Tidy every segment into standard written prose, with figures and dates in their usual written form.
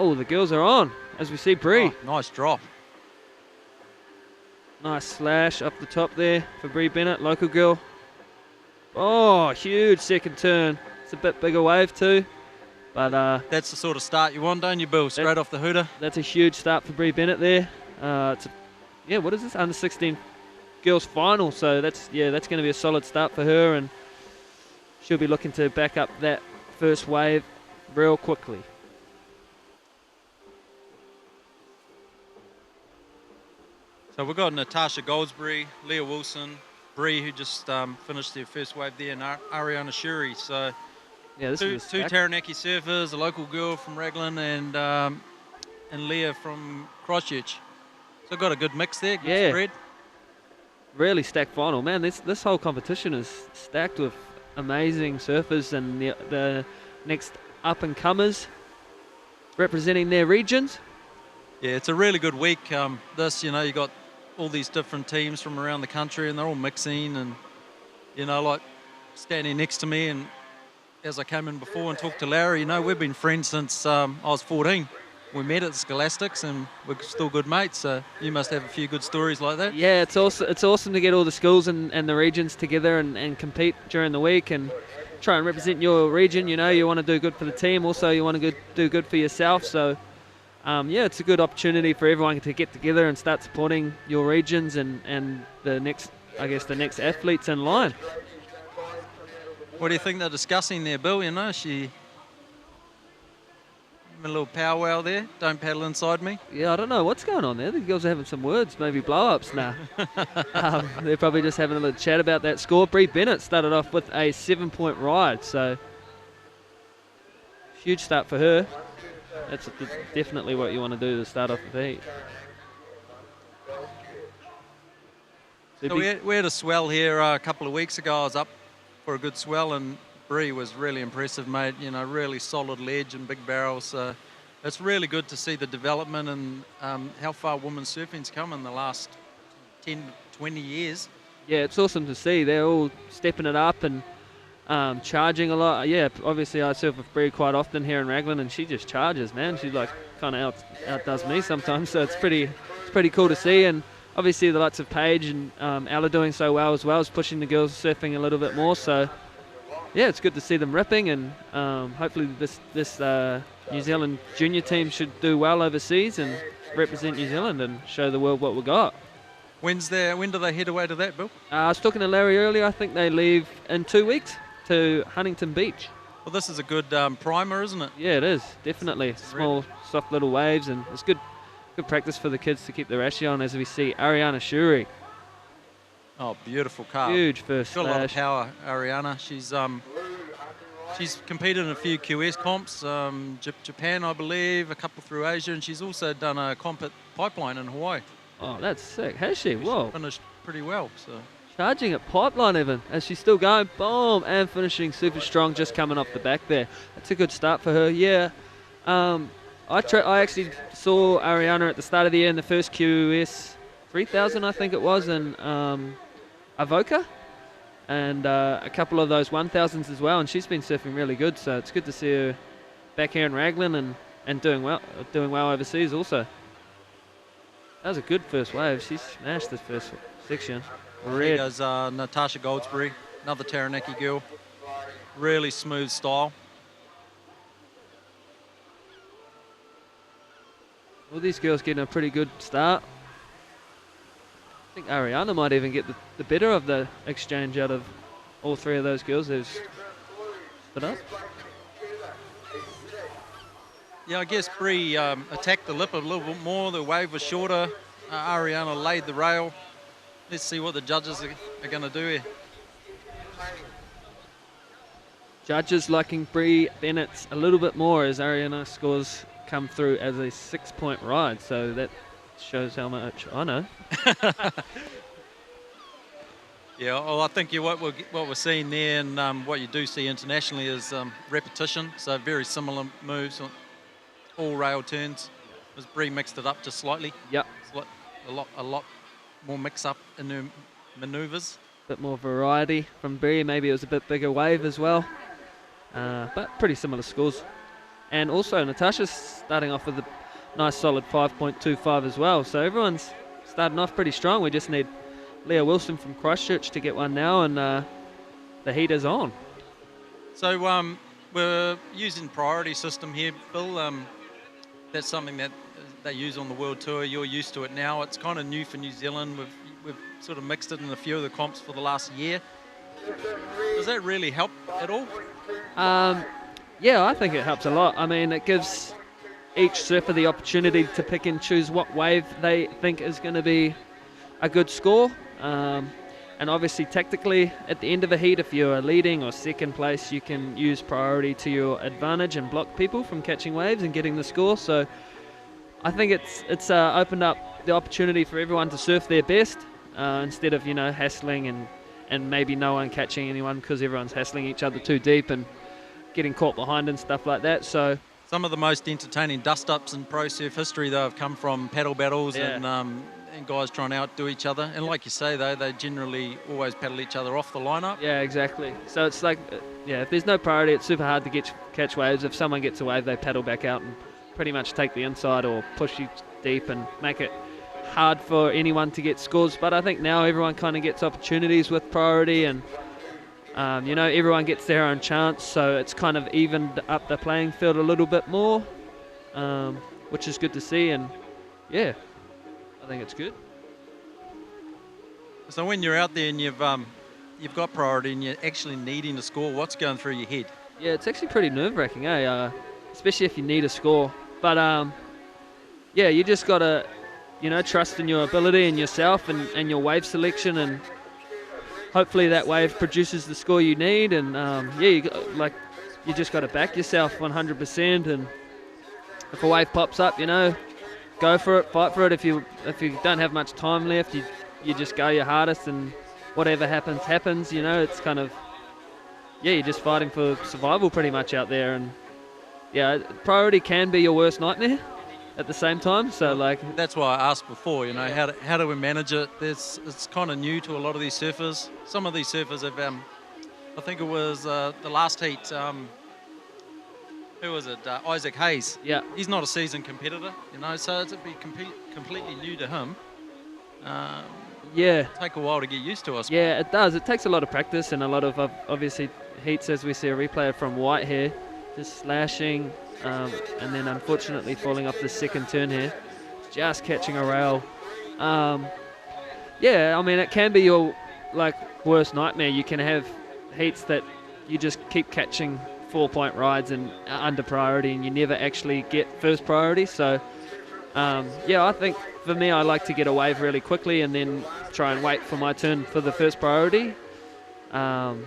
Oh, the girls are on, as we see Bree. Oh, nice drop. Nice slash up the top there for Bree Bennett, local girl. Oh, huge second turn. It's a bit bigger wave too. But that's the sort of start you want, don't you, Bill? Straight off the hooter. That's a huge start for Bree Bennett there. What is this? Under 16 girls final. So that's going to be a solid start for her, and she'll be looking to back up that first wave real quickly. So we've got Natasha Goldsberry, Leah Wilson, Bree, who just finished their first wave there, and Ariana Shuri. So yeah, this two Taranaki surfers, a local girl from Raglan, and Leah from Christchurch. So got a good mix there, good spread. Really stacked final, man. This whole competition is stacked with amazing surfers and the next up and comers representing their regions. Yeah, it's a really good week. You got all these different teams from around the country, and they're all mixing, and like standing next to me, and as I came in before and talked to Larry, we've been friends since I was 14. We met at Scholastics, and we're still good mates, so you must have a few good stories like that. Yeah, it's awesome to get all the schools and the regions together and compete during the week and try and represent your region. You want to do good for the team, also you want to do good for yourself, so it's a good opportunity for everyone to get together and start supporting your regions and the next athletes in line. What do you think they're discussing there, Bill? She a little powwow there. Don't paddle inside me. Yeah, I don't know what's going on there. The girls are having some words, maybe blow-ups. Nah. They're probably just having a little chat about that score. Bree Bennett started off with a 7-point ride, so huge start for her. That's definitely what you want to do to start off the heat. So we had a swell here a couple of weeks ago. I was up for a good swell, and Bree was really impressive, mate. Really solid ledge and big barrels. So it's really good to see the development and how far women's surfing's come in the last 10, 20 years. Yeah, it's awesome to see. They're all stepping it up and charging a lot. Yeah, obviously I surf with Bree quite often here in Raglan, and she just charges, man. She kind of outdoes me sometimes, so it's pretty cool to see. And obviously the likes of Paige and Ella doing so well as well is pushing the girls surfing a little bit more. So yeah, it's good to see them ripping, and hopefully this New Zealand junior team should do well overseas and represent New Zealand and show the world what we got. When do they head away to that, Bill? I was talking to Larry earlier. I think they leave in 2 weeks to Huntington Beach. Well, this is a good primer, isn't it? Yeah, it is, definitely. Small, soft little waves, and it's good practice for the kids to keep their ashy on, as we see Ariana Shuri. Oh, beautiful carve. Huge first slash. Got a lot of power, Ariana. She's competed in a few QS comps, Japan, I believe, a couple through Asia, and she's also done a comp at Pipeline in Hawaii. Oh, that's sick. Has she? Whoa. She finished pretty well. So charging at Pipeline even, as she's still going, boom, and finishing super strong, just coming off the back there. That's a good start for her. Yeah. I actually saw Ariana at the start of the year in the first QS 3000, I think it was, in Avoca, and a couple of those 1000s as well, and she's been surfing really good, so it's good to see her back here in Raglan and doing well overseas also. That was a good first wave. She smashed this first section. There goes Natasha Goldsberry, another Taranaki girl. Really smooth style. All these girls getting a pretty good start. I think Ariana might even get the better of the exchange out of all three of those girls who've stood up. Yeah, I guess Bree attacked the lip a little bit more. The wave was shorter. Ariana laid the rail. Let's see what the judges are going to do here. Judges liking Bree Bennett a little bit more as Ariana scores come through as a 6-point ride. So that shows how much I know. Yeah, well, I think what we're seeing there, and what you do see internationally, is repetition. So very similar moves on all rail turns. As Bree mixed it up just slightly. Yep. A lot more mix up in her manoeuvres. Bit more variety from Bree. Maybe it was a bit bigger wave as well, but pretty similar scores. and also Natasha's starting off with a nice solid 5.25 as well. So everyone's starting off pretty strong. We just need Leah Wilson from Christchurch to get one now, and the heat is on. So we're using priority system here, Bill. That's something that they use on the World Tour. You're used to it now. It's kind of new for New Zealand. We've sort of mixed it in a few of the comps for the last year. Does that really help at all? Yeah, I think it helps a lot. I mean, it gives each surfer the opportunity to pick and choose what wave they think is going to be a good score. And obviously, tactically, at the end of a heat, if you're leading or second place, you can use priority to your advantage and block people from catching waves and getting the score. So I think it's opened up the opportunity for everyone to surf their best instead of, hassling and maybe no one catching anyone because everyone's hassling each other too deep and getting caught behind and stuff like that. So some of the most entertaining dust-ups in pro surf history, though, have come from paddle battles and guys trying to outdo each other. And like you say, though, they generally always paddle each other off the lineup. Yeah, exactly. So it's like, if there's no priority, it's super hard to catch waves. If someone gets a wave, they paddle back out and pretty much take the inside or push you deep and make it hard for anyone to get scores. But I think now everyone kind of gets opportunities with priority, and everyone gets their own chance, so it's kind of evened up the playing field a little bit more, which is good to see. And yeah, I think it's good. So when you're out there and you've got priority and you're actually needing to score, what's going through your head? Yeah, it's actually pretty nerve-wracking, especially if you need a score. But you just got to, trust in your ability and yourself and your wave selection, and hopefully that wave produces the score you need. And you just got to back yourself 100%. And if a wave pops up, go for it, fight for it. If you don't have much time left, you just go your hardest, and whatever happens. It's kind of, you're just fighting for survival pretty much out there. And priority can be your worst nightmare at the same time. So that's why I asked before, how do we manage it? It's kind of new to a lot of these surfers. Some of these surfers have, I think it was the last heat, who was it? Isaac Hayes. Yeah. He's not a seasoned competitor, so it'd be completely new to him. Take a while to get used to, I suppose. Yeah, it does. It takes a lot of practice and a lot of, obviously, heats, as we see a replay from White here, just slashing, and then unfortunately falling off the second turn here. Just catching a rail. It can be your worst nightmare. You can have heats that you just keep catching 4-point rides and under priority, and you never actually get first priority. So I think for me, I like to get a wave really quickly and then try and wait for my turn for the first priority. And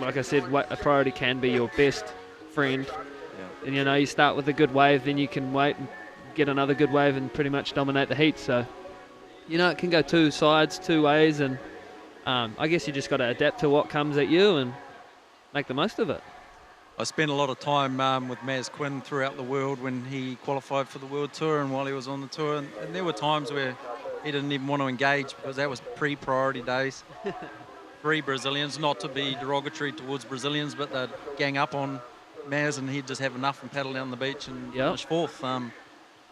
like I said, a priority can be your best friend. And you start with a good wave, then you can wait and get another good wave and pretty much dominate the heat. So it can go two sides, two ways, and I guess you just got to adapt to what comes at you and make the most of it. I spent a lot of time with Maz Quinn throughout the world when he qualified for the World Tour and while he was on the tour, and there were times where he didn't even want to engage because that was pre-priority days. 3 Brazilians, not to be derogatory towards Brazilians, but they'd gang up on Maz and he'd just have enough and paddle down the beach and finish fourth.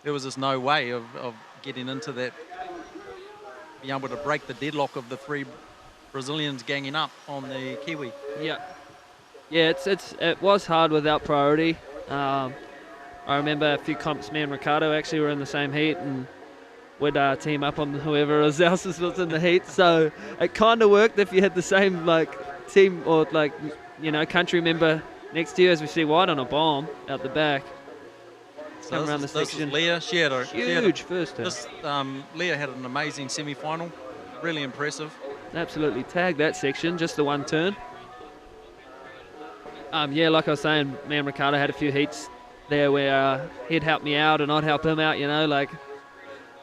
There was just no way of getting into that, being able to break the deadlock of the 3 Brazilians ganging up on the Kiwi. Yeah, it was hard without priority. I remember a few comps, me and Ricardo actually were in the same heat, and we'd team up on whoever else was in the heat. So it kind of worked if you had the same team or country member next to you, as we see White on a bomb out the back. So around the this section. is Leah. She had a huge first turn. Leah had an amazing semi-final. Really impressive. Absolutely tagged that section, just the one turn. Like I was saying, me and Ricardo had a few heats there where he'd help me out and I'd help him out,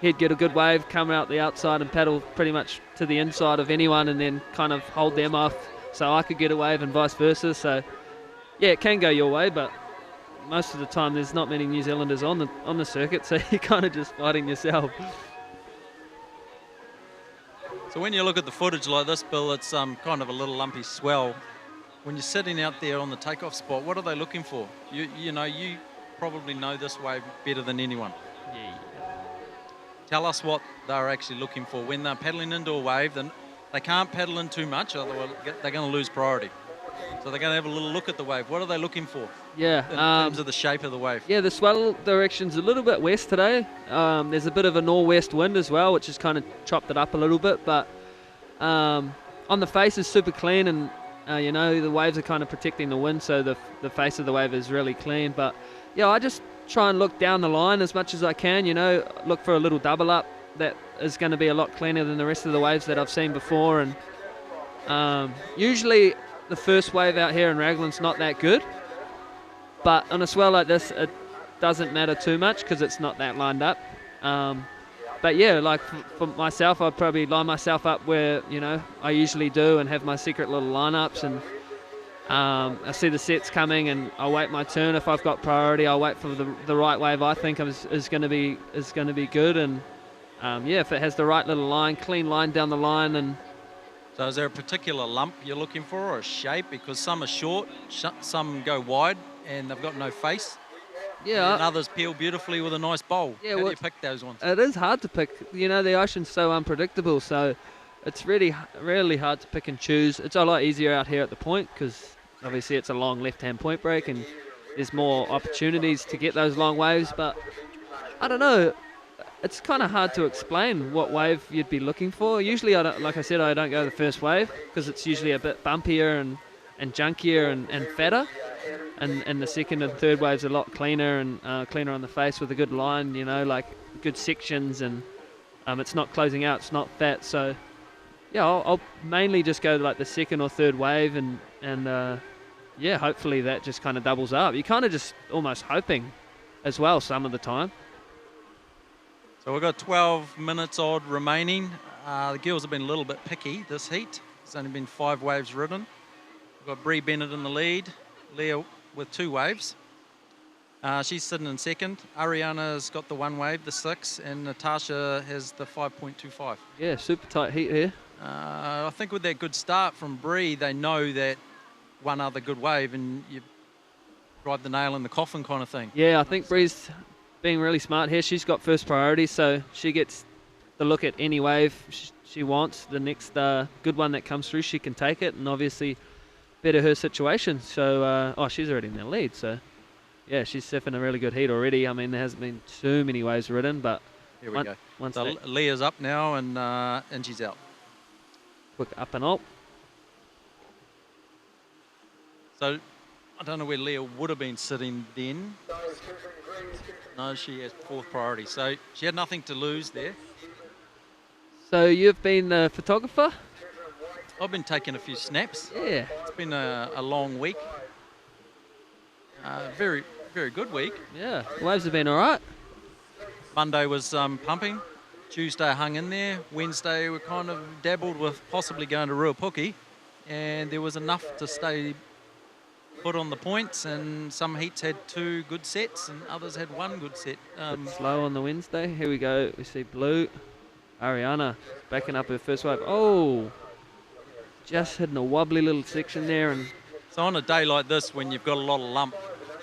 He'd get a good wave, come out the outside and paddle pretty much to the inside of anyone and then kind of hold them off so I could get a wave and vice versa. So, it can go your way, but most of the time there's not many New Zealanders on the circuit, so you're kind of just fighting yourself. So when you look at the footage like this, Bill, it's kind of a little lumpy swell. when you're sitting out there on the takeoff spot, what are they looking for? You know, you probably know this wave better than anyone. Yeah. Tell us what they're actually looking for when they're paddling into a wave. Then they can't paddle in too much, otherwise they're going to lose priority. So they're going to have a little look at the wave. What are they looking for? Yeah. In terms of the shape of the wave. Yeah, the swell direction's a little bit west today. There's a bit of a northwest wind as well, which has kind of chopped it up a little bit. But on the face is super clean, and you know, the waves are kind of protecting the wind, so the face of the wave is really clean. But yeah, I just try and look down the line as much as I can. You know, look for a little double up that is going to be a lot cleaner than the rest of the waves that I've seen before. And usually the first wave out here in Raglan's not that good, but on a swell like this, it doesn't matter too much because it's not that lined up. But yeah, like for myself, I'd probably line myself up where, you know, I usually do and have my secret little lineups, and I see the sets coming and I'll wait my turn. If I've got priority, I'll wait for the right wave I think is going to be good. And yeah, if it has the right little line, clean line down the line. And so is there a particular lump you're looking for, or a shape? Because some are short, some go wide and they've got no face. Yeah, and others peel beautifully with a nice bowl. Yeah, How do you pick those ones? It is hard to pick. You know, the ocean's so unpredictable, so it's really hard to pick and choose. It's a lot easier out here at the point because obviously it's a long left-hand point break and there's more opportunities to get those long waves. But I don't know. It's kind of hard to explain what wave you'd be looking for. Usually, like I said, I don't go the first wave because it's usually a bit bumpier and junkier and fatter. And the second and third wave's a lot cleaner and cleaner on the face with a good line, you know, like good sections, and it's not closing out, it's not fat. So yeah, I'll mainly just go to like the second or third wave, and yeah, hopefully that just kind of doubles up. You're kind of just almost hoping as well some of the time. So we've got 12 minutes odd remaining. The girls have been a little bit picky this heat. There's only been 5 waves ridden. We've got Bree Bennett in the lead, Leah with 2 waves. She's sitting in second. Ariana's got the 1 wave, the 6, and Natasha has the 5.25. Yeah, super tight heat here. I think with that good start from Bree, they know that one other good wave and you drive the nail in the coffin kind of thing. Yeah, I think Bree's being really smart here. She's got first priority, so she gets the look at any wave she wants. The next good one that comes through, she can take it, and obviously better her situation. So, she's already in the lead. So, yeah, she's surfing a really good heat already. I mean, there hasn't been too many waves ridden, but here we go. So Leah's up now, and she's out. Quick up and up. So, I don't know where Leah would have been sitting then. No, she has 4th priority. So she had nothing to lose there. So you've been the photographer? I've been taking a few snaps. Yeah. It's been a long week. Very, very good week. Yeah, the waves have been all right. Monday was pumping. Tuesday hung in there. Wednesday we kind of dabbled with possibly going to Ruapuki. And there was enough to stay put on the points, and some heats had 2 good sets and others had 1 good set. Slow on the Wednesday. Here we go. We see blue. Ariana backing up her first wave. Oh, just hitting a wobbly little section there. And so on a day like this, when you've got a lot of lump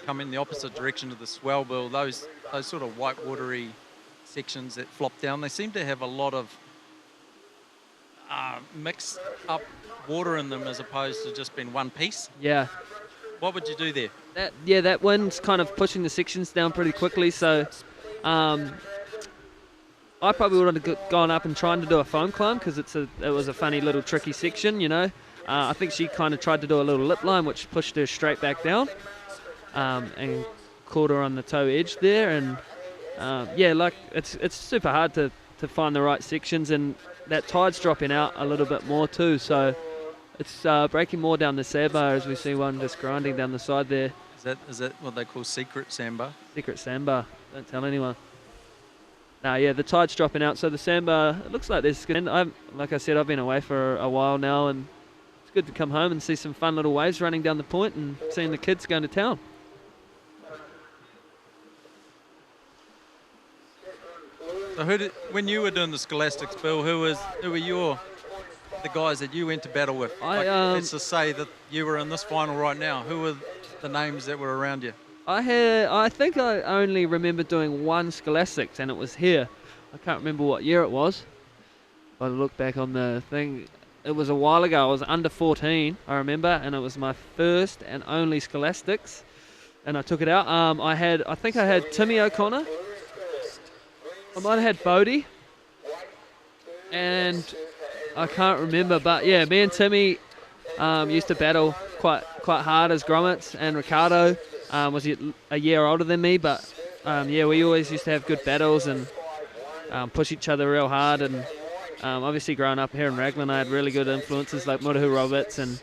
coming the opposite direction of the swell bill, those sort of white watery sections that flop down, they seem to have a lot of mixed up water in them as opposed to just being one piece. Yeah. What would you do there? That wind's kind of pushing the sections down pretty quickly, so I probably would have gone up and tried to do a foam climb because it was a funny little tricky section, you know. I think she kind of tried to do a little lip line, which pushed her straight back down and caught her on the toe edge there. And yeah, like it's super hard to find the right sections, and that tide's dropping out a little bit more too, so it's breaking more down the sandbar as we see one just grinding down the side there. Is that what they call secret sandbar? Secret sandbar. Don't tell anyone. Yeah, the tide's dropping out, so the sandbar, it looks like there's good. And like I said, I've been away for a while now, and it's good to come home and see some fun little waves running down the point and seeing the kids going to town. So when you were doing the Scholastics, Bill, who were the guys that you went to battle with? Let's just say that you were in this final right now. Who were the names that were around you? I think I only remember doing one Scholastics, and it was here. I can't remember what year it was. If I look back on the thing, it was a while ago. I was under 14, I remember, and it was my first and only Scholastics, and I took it out. I think I had Timmy O'Connor. I might have had Bodie, and I can't remember, but yeah, me and Timmy used to battle quite hard as grommets, and Ricardo was a year older than me, but yeah, we always used to have good battles and push each other real hard. And obviously growing up here in Raglan, I had really good influences like Murahu Roberts and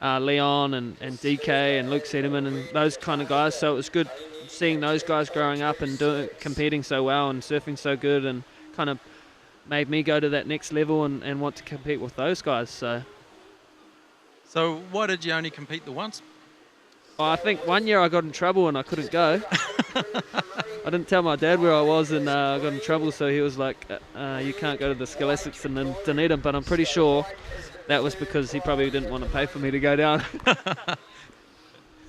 Leon and DK and Luke Sederman and those kind of guys, so it was good seeing those guys growing up and competing so well and surfing so good, and kind of made me go to that next level and want to compete with those guys. So why did you only compete the once? I think one year I got in trouble and I couldn't go. I didn't tell my dad where I was, and I got in trouble, so he was like, you can't go to the Scholastics in Dunedin, but I'm pretty sure that was because he probably didn't want to pay for me to go down.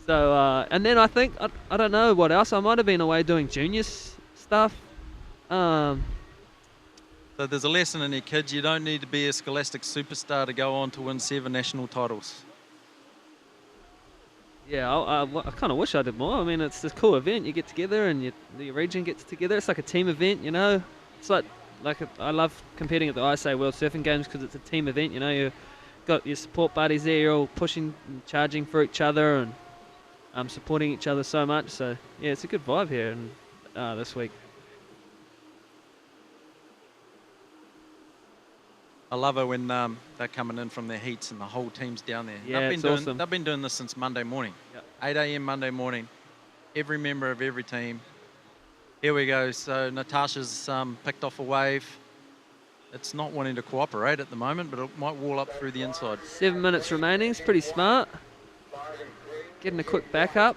So, and then I think, I don't know what else, I might have been away doing juniors stuff. So there's a lesson in here, kids. You don't need to be a Scholastic superstar to go on to win 7 national titles. Yeah, I kind of wish I did more. I mean, it's a cool event. You get together and the region gets together. It's like a team event, you know. It's I love competing at the ISA World Surfing Games because it's a team event, you know. You've got your support buddies there. You're all pushing and charging for each other and supporting each other so much. So, yeah, it's a good vibe here this week. I love it when they're coming in from their heats and the whole team's down there. Yeah, it's awesome. They've been doing this since Monday morning. Yep. 8 a.m. Monday morning. Every member of every team. Here we go. So Natasha's picked off a wave. It's not wanting to cooperate at the moment, but it might wall up through the inside. 7 minutes remaining. It's pretty smart. Getting a quick back up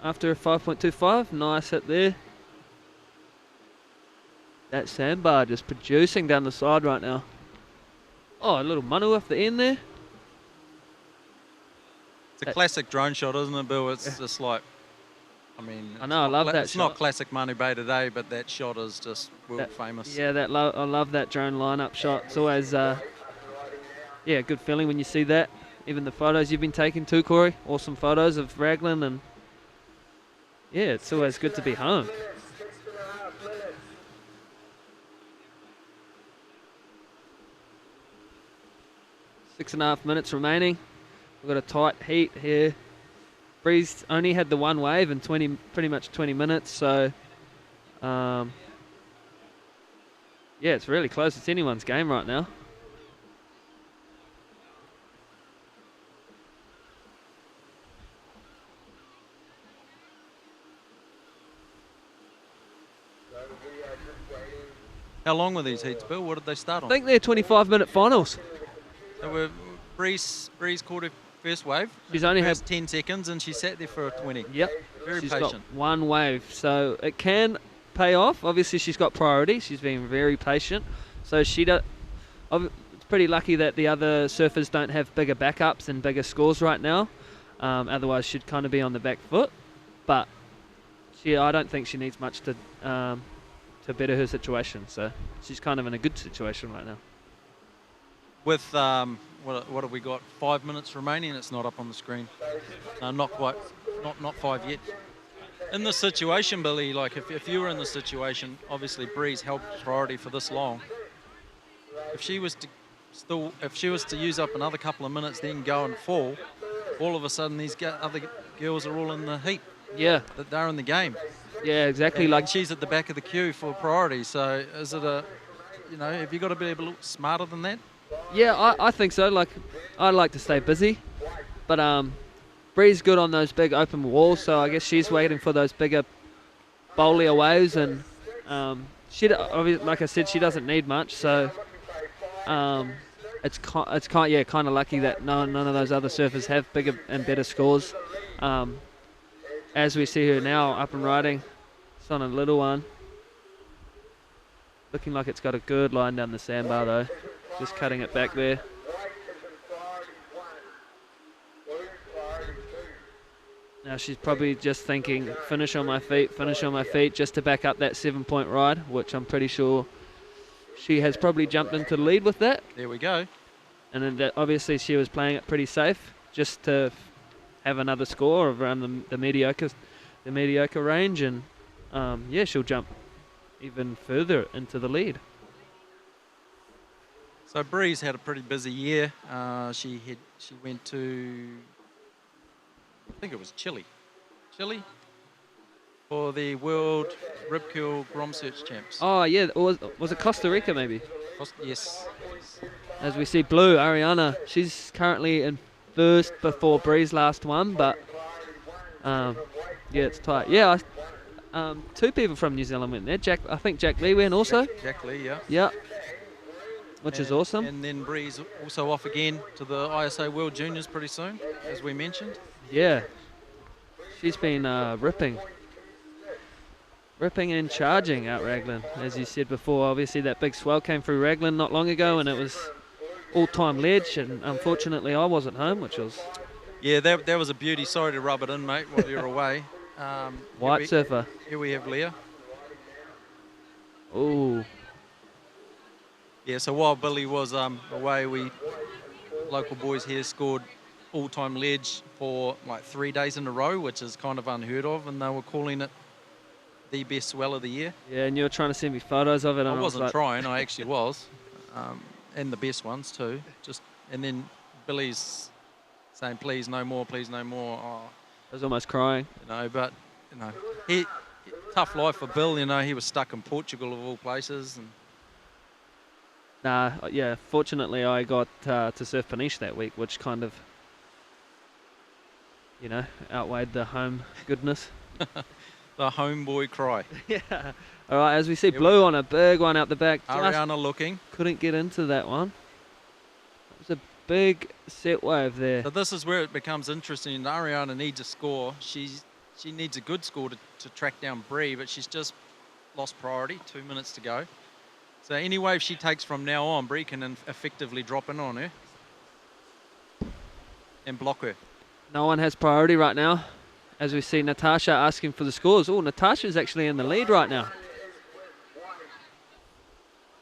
after a 5.25. Nice hit there. That sandbar just producing down the side right now. Oh, a little manu off the end there. It's a classic drone shot, isn't it, Bill? It's just like, I mean... I know, I love that shot. It's not classic Manu Bay today, but that shot is just world famous. Yeah, I love that drone lineup shot. It's always, yeah, a good feeling when you see that. Even the photos you've been taking too, Corey. Awesome photos of Raglan, and yeah, it's always good to be home. 6.5 minutes remaining. We've got a tight heat here. Breeze only had the one wave in pretty much 20 minutes, so yeah, it's really close. It's anyone's game right now. How long were these heats, Bill? What did they start on? I think they're 25-minute finals. So Breeze caught her first wave. She's only had 10 seconds, and she sat there for a 20. Yep. Very she's patient. Got one wave, so it can pay off. Obviously, she's got priority. She's been very patient. So it's pretty lucky that the other surfers don't have bigger backups and bigger scores right now. Otherwise, she'd kind of be on the back foot. But I don't think she needs much to better her situation. So she's kind of in a good situation right now. With what have we got? 5 minutes remaining. It's not up on the screen. No, not quite. Not 5 yet. In this situation, Billy, like if you were in this situation, obviously Breeze held priority for this long. If she was to use up another couple of minutes, then go and fall, all of a sudden these other girls are all in the heat. Yeah, they're in the game. Yeah, exactly. And she's at the back of the queue for priority. So is it have you got to be a little smarter than that? Yeah, I think so. Like, I like to stay busy, but Bree's good on those big open walls, so I guess she's waiting for those bigger, bowlier waves, and like I said, she doesn't need much, so it's kind of lucky that none of those other surfers have bigger and better scores. As we see her now up and riding, it's on a little one. Looking like it's got a good line down the sandbar though. Just cutting it back there. Now she's probably just thinking, finish on my feet, just to back up that 7-point ride, which I'm pretty sure she has probably jumped into the lead with that. There we go. And then obviously she was playing it pretty safe, just to have another score around the mediocre range, and yeah, she'll jump even further into the lead. So Bree's had a pretty busy year. She went to, I think it was Chile, for the World Rib Curl Grom Search Champs. Oh yeah, was it Costa Rica maybe? Yes. As we see Blue, Ariana, she's currently in first before Bree's last one, but yeah, it's tight. Yeah, two people from New Zealand went there. I think Jack Lee went also. Jack Lee, yeah. Yeah. Which is awesome. And then Bree's also off again to the ISA World Juniors pretty soon, as we mentioned. Yeah. She's been ripping and charging out Raglan, as you said before. Obviously that big swell came through Raglan not long ago, and it was all-time ledge, and unfortunately I wasn't home, which was... Yeah, that was a beauty. Sorry to rub it in, mate, while you're away. White surfer. Here we have Leah. Ooh. Yeah, so while Billy was away, local boys here scored all-time ledge for like 3 days in a row, which is kind of unheard of, and they were calling it the best swell of the year. Yeah, and you were trying to send me photos of it. I wasn't trying, I actually was. And the best ones too. And then Billy's saying, please no more, please no more. Oh, I was almost crying. But tough life for Bill, he was stuck in Portugal of all places. And nah, yeah, fortunately I got to surf Peniche that week, which kind of, outweighed the home goodness. The homeboy cry. Yeah. All right, as we see Blue on a big one out the back. Ariana looking. Couldn't get into that one. It was a big set wave there. So this is where it becomes interesting. Ariana needs a score. She needs a good score to track down Bree, but she's just lost priority. 2 minutes to go. So any wave she takes from now on, Bree can effectively drop in on her and block her. No one has priority right now, as we see Natasha asking for the scores. Oh, Natasha's actually in the lead right now.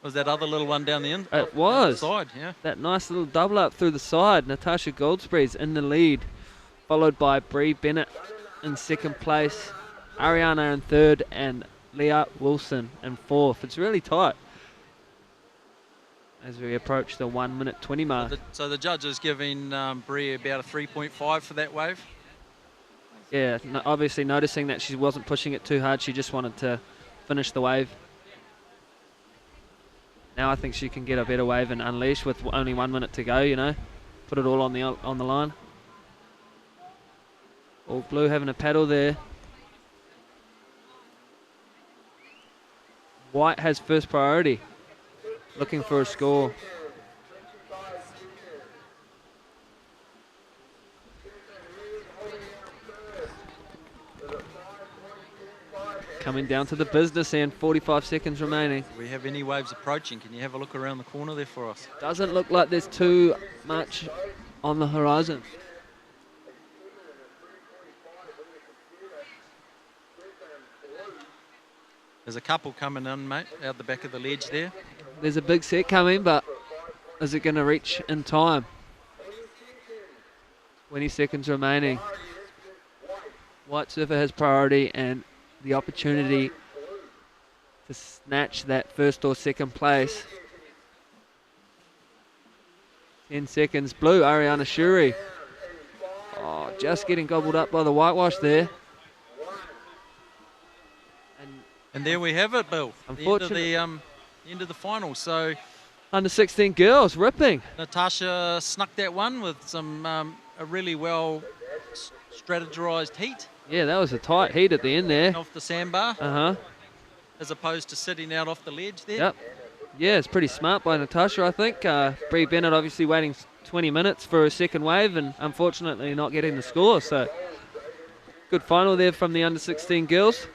Was that other little one down the end? It was. Down the side, yeah. That nice little double up through the side. Natasha Goldsberry's in the lead, followed by Bree Bennett in second place, Ariana in third, and Leah Wilson in fourth. It's really tight as we approach the 1 minute 20 mark. So the judge is giving Bree about a 3.5 for that wave? Yeah, obviously noticing that she wasn't pushing it too hard. She just wanted to finish the wave. Now I think she can get a better wave and unleash with only 1 minute to go, Put it all on the line. All Blue having a paddle there. White has first priority, looking for a score. Coming down to the business end, 45 seconds remaining. Do we have any waves approaching? Can you have a look around the corner there for us? Doesn't look like there's too much on the horizon. There's a couple coming in, mate, out the back of the ledge there. There's a big set coming, but is it going to reach in time? 20 seconds remaining. White surfer has priority and the opportunity to snatch that first or second place. 10 seconds. Blue, Ariana Shuri. Oh, just getting gobbled up by the whitewash there. And there we have it, Bill. Unfortunately, the end of the final. So under 16 girls ripping. Natasha snuck that one with some a really well strategized heat. Yeah, that was a tight heat at the end there. Off the sandbar. As opposed to sitting out off the ledge there. Yep. Yeah, it's pretty smart by Natasha, I think. Bree Bennett obviously waiting 20 minutes for a second wave and unfortunately not getting the score. So good final there from the under 16 girls.